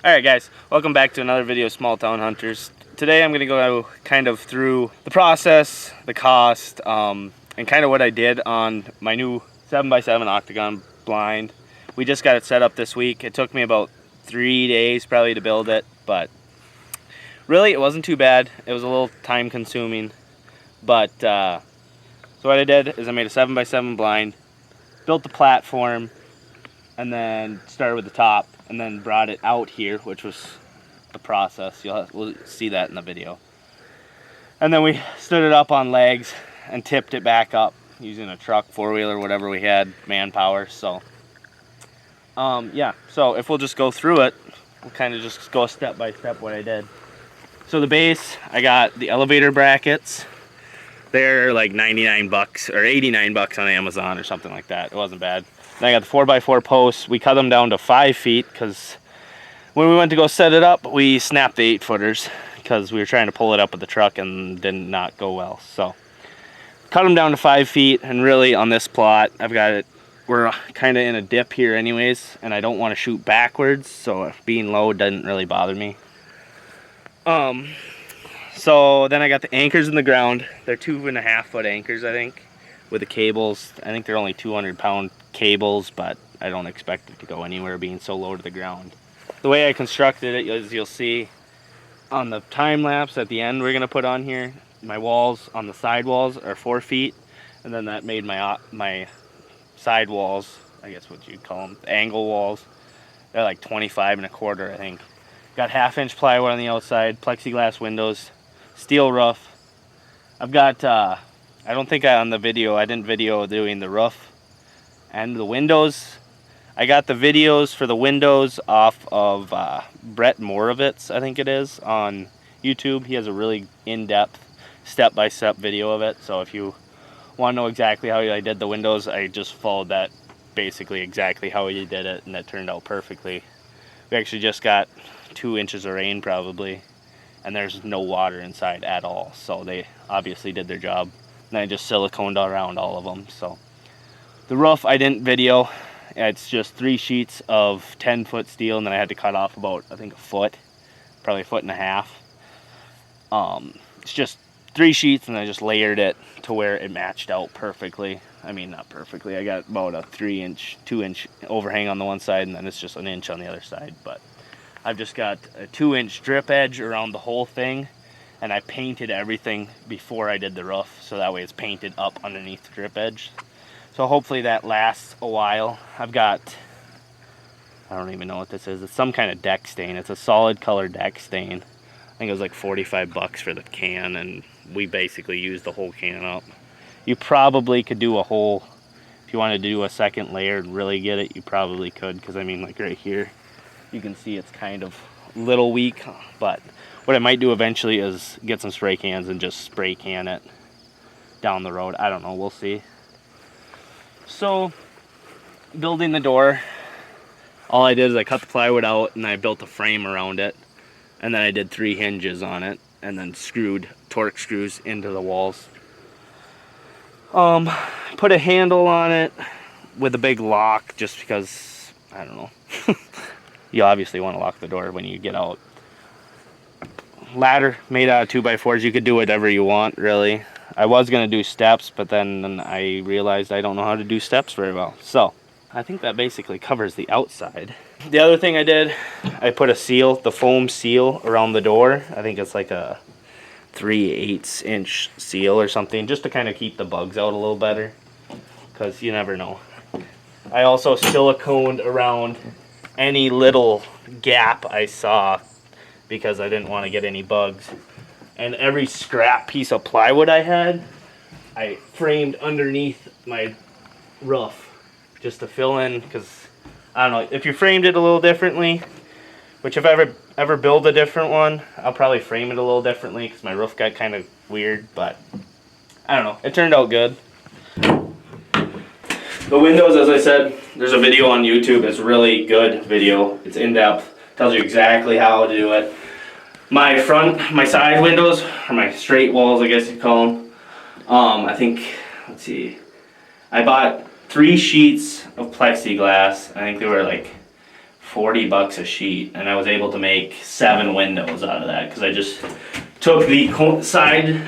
Alright guys, welcome back to another video of Small Town Hunters. Today I'm going to go kind of through the process, the cost, and kind of what I did on my new 7x7 octagon blind. We just got it set up this week. It took me about 3 days probably to build it, but really it wasn't too bad. It was a little time consuming, but so what I did is I made a 7x7 blind, built the platform, and then started with the top, and then brought it out here, which was the process. We'll see that in the video. And then we stood it up on legs and tipped it back up using a truck, four-wheeler, whatever we had, manpower. So yeah, so if we'll just go through it, we'll kind of just go step by step what I did. So the base, I got the elevator brackets. They're like 99 bucks or 89 bucks on Amazon or something like that. It wasn't bad. Then I got the 4x4 posts. We cut them down to 5 feet because when we went to go set it up, we snapped the 8-footers because we were trying to pull it up with the truck and did not go well. So cut them down to 5 feet, and really on this plot, I've got it, we're kind of in a dip here anyways, and I don't want to shoot backwards, so being low doesn't really bother me. So then I got the anchors in the ground. They're 2.5 foot anchors, I think, with the cables. I think they're only 200-pound cables, but I don't expect it to go anywhere being so low to the ground. The way I constructed it, as you'll see on the time lapse at the end we're gonna put on here, my walls on the side walls are 4 feet, and then that made my side walls, I guess what you'd call them, angle walls, they're like 25.25, I think. Got 1/2-inch plywood on the outside, plexiglass windows, steel roof. I've got I don't think on the video, I didn't video doing the roof and the windows. I got the videos for the windows off of Brett Moravitz, I think it is, on YouTube. He has a really in-depth, step-by-step video of it. So if you want to know exactly how I did the windows, I just followed that basically exactly how he did it, and that turned out perfectly. We actually just got 2 inches of rain probably, and there's no water inside at all. So they obviously did their job. And I just siliconed around all of them. So the roof I didn't video. It's just 3 sheets of 10-foot steel, and then I had to cut off about, I think, a foot, probably 1.5 feet. It's just 3 sheets, and I just layered it to where it matched out perfectly. I mean, not perfectly. I got about a 3-inch, 2-inch overhang on the one side, and then it's just 1 inch on the other side. But I've just got a 2-inch drip edge around the whole thing, and I painted everything before I did the roof, so that way it's painted up underneath the drip edge. So hopefully that lasts a while. I've got, I don't even know what this is. It's some kind of deck stain. It's a solid color deck stain. I think it was like 45 bucks for the can, and we basically used the whole can up. You probably could do a whole, if you wanted to do a second layer and really get it, you probably could, because I mean, like right here, you can see it's kind of a little weak. But what I might do eventually is get some spray cans and just spray can it down the road. I don't know, we'll see. So, building the door, all I did is I cut the plywood out and I built a frame around it, and then I did 3 hinges on it and then screwed torque screws into the walls. Put a handle on it with a big lock just because, I don't know, you obviously want to lock the door when you get out. Ladder made out of 2x4s. You could do whatever you want, really. I was going to do steps, but then I realized I don't know how to do steps very well. So I think that basically covers the outside. The other thing I did, I put a seal, the foam seal around the door. I think it's like a 3/8 inch seal or something, just to kind of keep the bugs out a little better, because you never know. I also siliconed around any little gap I saw because I didn't want to get any bugs. And every scrap piece of plywood I had, I framed underneath my roof just to fill in, because I don't know, if you framed it a little differently, which if I ever build a different one, I'll probably frame it a little differently because my roof got kind of weird, but I don't know, it turned out good. The windows, as I said, there's a video on YouTube. It's a really good video. It's in-depth, tells you exactly how to do it. My side windows, or my straight walls, I guess you'd call them. I think, let's see, I bought 3 sheets of plexiglass. I think they were like $40 a sheet, and I was able to make 7 windows out of that because I just took the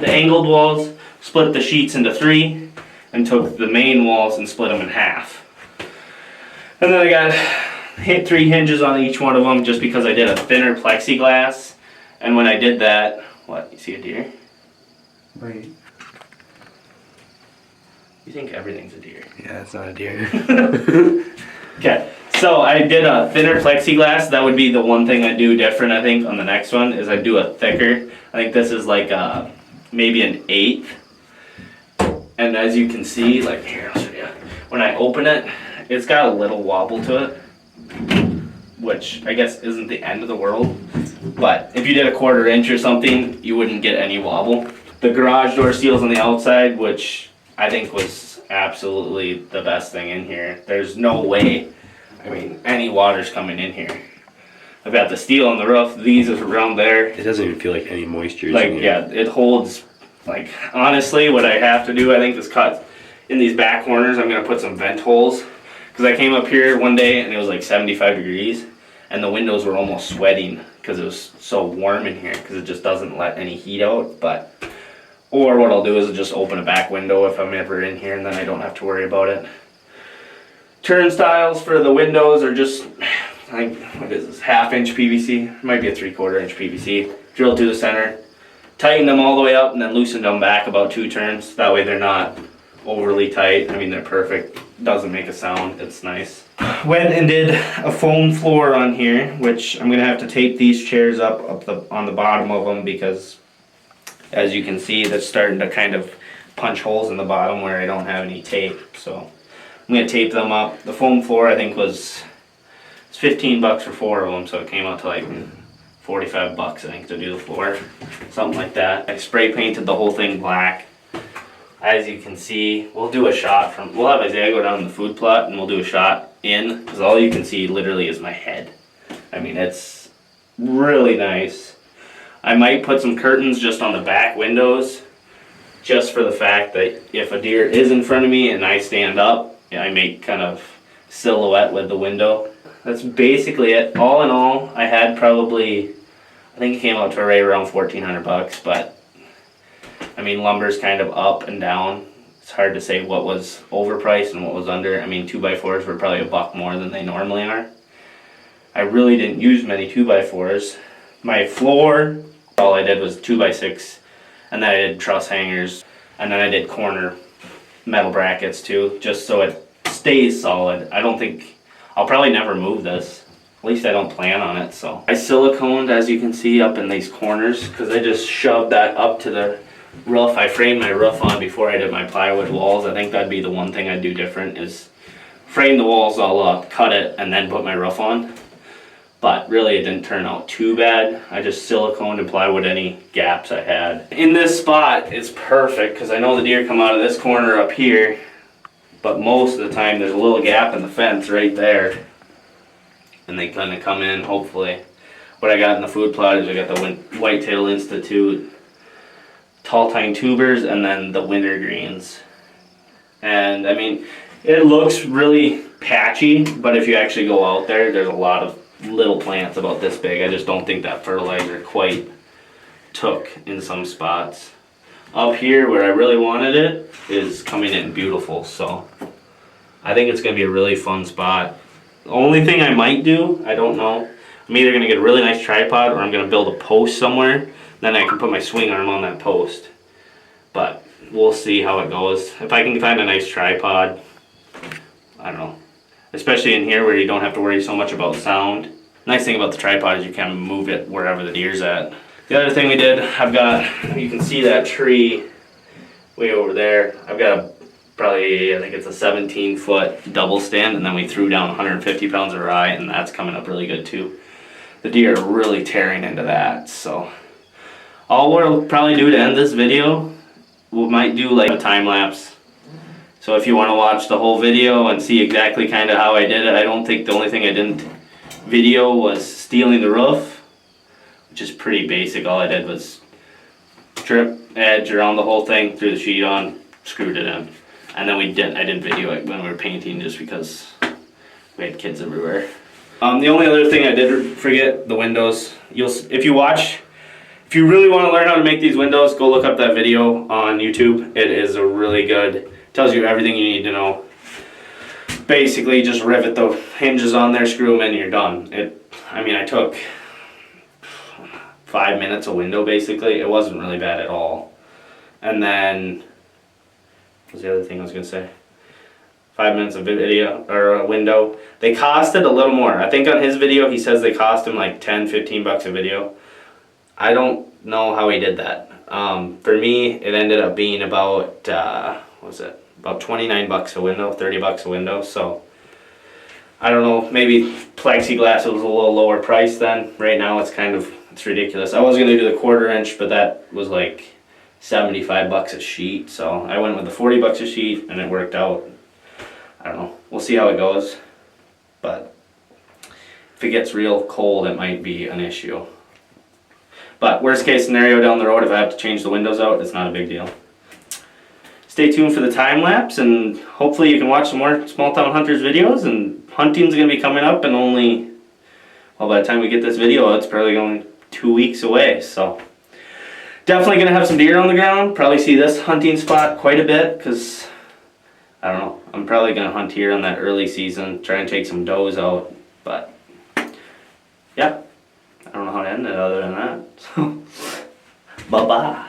angled walls, split the sheets into 3, and took the main walls and split them in half. And then I got 3 hinges on each one of them just because I did a thinner plexiglass. And when I did that, what, you see a deer? Right. You think everything's a deer? Yeah, it's not a deer. Okay, so I did a thinner plexiglass. That would be the one thing I do different, I think, on the next one, is I do a thicker. I think this is like maybe an 1/8. And as you can see, like here, I'll show you. When I open it, it's got a little wobble to it, which I guess isn't the end of the world. But if you did a 1/4 inch or something, you wouldn't get any wobble. The garage door seals on the outside, which I think was absolutely the best thing in here. There's no way, I mean, any water's coming in here. I've got the steel on the roof. These is around there. It doesn't even feel like any moisture is Like, in here. yeah, it holds, like, honestly, what I have to do, I think, is cut in these back corners. I'm going to put some vent holes. Because I came up here one day and it was like 75 degrees. And the windows were almost sweating because it was so warm in here. Because it just doesn't let any heat out. Or what I'll do is just open a back window if I'm ever in here, and then I don't have to worry about it. Turnstiles for the windows are just, I think, what is this, 1/2 inch PVC? It might be a 3/4 inch PVC. Drilled through the center, tighten them all the way up, and then loosen them back about 2 turns. That way they're not overly tight. I mean, they're perfect. Doesn't make a sound. It's nice. Went and did a foam floor on here, which I'm gonna have to tape these chairs up on the bottom of them because, as you can see, that's starting to kind of punch holes in the bottom where I don't have any tape. So I'm gonna tape them up. The foam floor I think it's $15 for 4 of them, so it came out to like $45 I think to do the floor, something like that. I spray painted the whole thing black. As you can see, we'll do a shot we'll have Isaiah go down the food plot and we'll do a shot in, because all you can see literally is my head. I mean, it's really nice. I might put some curtains just on the back windows, just for the fact that if a deer is in front of me and I stand up, I make kind of silhouette with the window. That's basically it. All in all, I had probably, I think it came out to right around $1,400, but I mean, lumber's kind of up and down. It's hard to say what was overpriced and what was under. I mean, 2x4s were probably $1 more than they normally are. I really didn't use many 2x4s. My floor, all I did was 2x6, and then I did truss hangers, and then I did corner metal brackets too, just so it stays solid. I'll probably never move this. At least I don't plan on it. So I siliconed, as you can see, up in these corners because I just shoved that up to the roof. I framed my roof on before I did my plywood walls. I think that'd be the one thing I'd do different, is frame the walls all up, cut it, and then put my roof on. But really it didn't turn out too bad. I just siliconed and plywood any gaps I had. In this spot, it's perfect because I know the deer come out of this corner up here, but most of the time there's a little gap in the fence right there. And they kind of come in, hopefully. What I got in the food plot is I got the Whitetail Institute tall tine tubers and then the wintergreens. And I mean, it looks really patchy, but if you actually go out there, there's a lot of little plants about this big. I just don't think that fertilizer quite took in some spots. Up here where I really wanted it is coming in beautiful, so I think it's gonna be a really fun spot. The only thing I might do, I don't know, I'm either gonna get a really nice tripod or I'm gonna build a post somewhere, then I can put my swing arm on that post. But we'll see how it goes. If I can find a nice tripod, I don't know. Especially in here where you don't have to worry so much about sound. Nice thing about the tripod is you can move it wherever the deer's at. The other thing we did, I've got, you can see that tree way over there. I've got probably, I think it's a 17-foot double stand, and then we threw down 150 pounds of rye, and that's coming up really good too. The deer are really tearing into that, so. All we'll probably do to end this video, we might do like a time lapse. So if you want to watch the whole video and see exactly kind of how I did it, I don't think the only thing I didn't video was stealing the roof, which is pretty basic. All I did was strip edge around the whole thing, threw the sheet on, screwed it in. And then I didn't video it when we were painting just because we had kids everywhere. The only other thing I did forget, the windows. If you really want to learn how to make these windows, go look up that video on YouTube. It is a really good, tells you everything you need to know. Basically, just rivet the hinges on there, screw them in, and you're done. I took 5 minutes a window, basically. It wasn't really bad at all. And then, what was the other thing I was going to say? 5 minutes of video, or a window. They costed a little more. I think on his video, he says they cost him like 10, 15 bucks a video. I don't know how he did that. For me, it ended up being about, what was it? About 29 bucks a window, 30 bucks a window. So, I don't know, maybe plexiglass was a little lower price then. Right now, it's ridiculous. I was going to do the 1/4 inch, but that was like 75 bucks a sheet. So, I went with the 40 bucks a sheet, and it worked out. I don't know. We'll see how it goes. But if it gets real cold, it might be an issue. But worst case scenario down the road, if I have to change the windows out, it's not a big deal. Stay tuned for the time lapse, and hopefully you can watch some more Small Town Hunters videos. And hunting's going to be coming up in only, well, by the time we get this video out, it's probably only 2 weeks away. So definitely going to have some deer on the ground. Probably see this hunting spot quite a bit because, I don't know, I'm probably going to hunt here on that early season, try and take some does out. But yeah, I don't know how to end it other than that. So, bye-bye.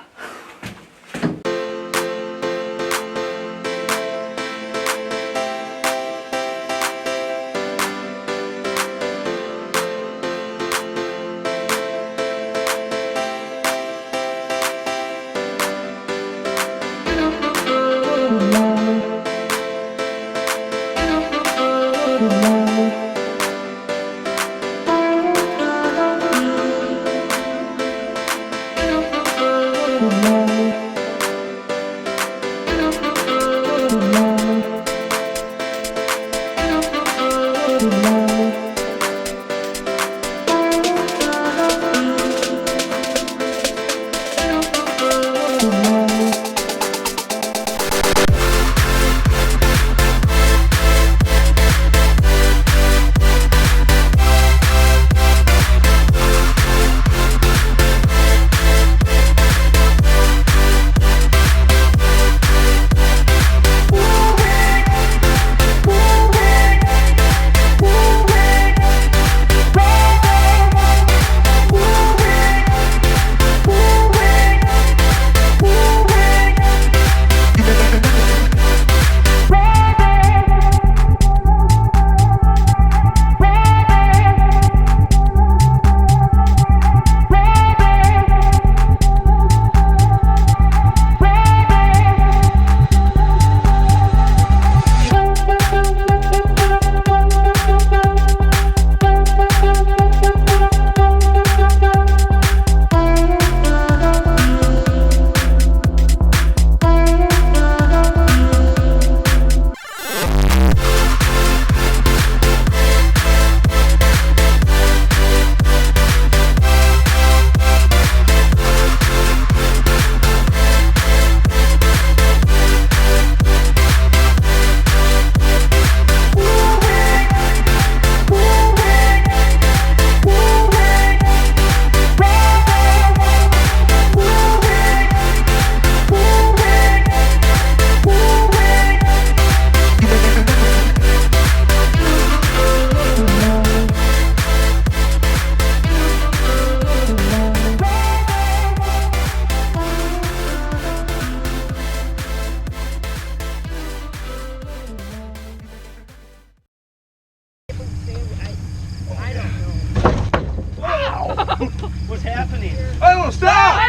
What's happening? I don't stop!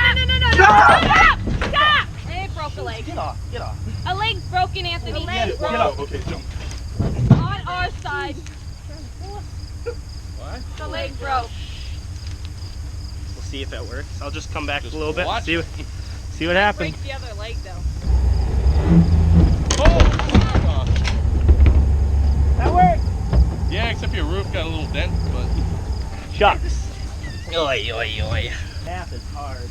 No! Stop! Stop! Hey, broke a leg. Get off, get off. A leg's broken, Anthony. A leg broke. Get off, okay, jump. On our side. What? The leg broke. We'll see if that works. I'll just come back a little bit, watch. see what happens. Break the other leg, though. Oh! That worked. Yeah, except your roof got a little dent, but... Shucks. Oi, oi, oi. Math is hard.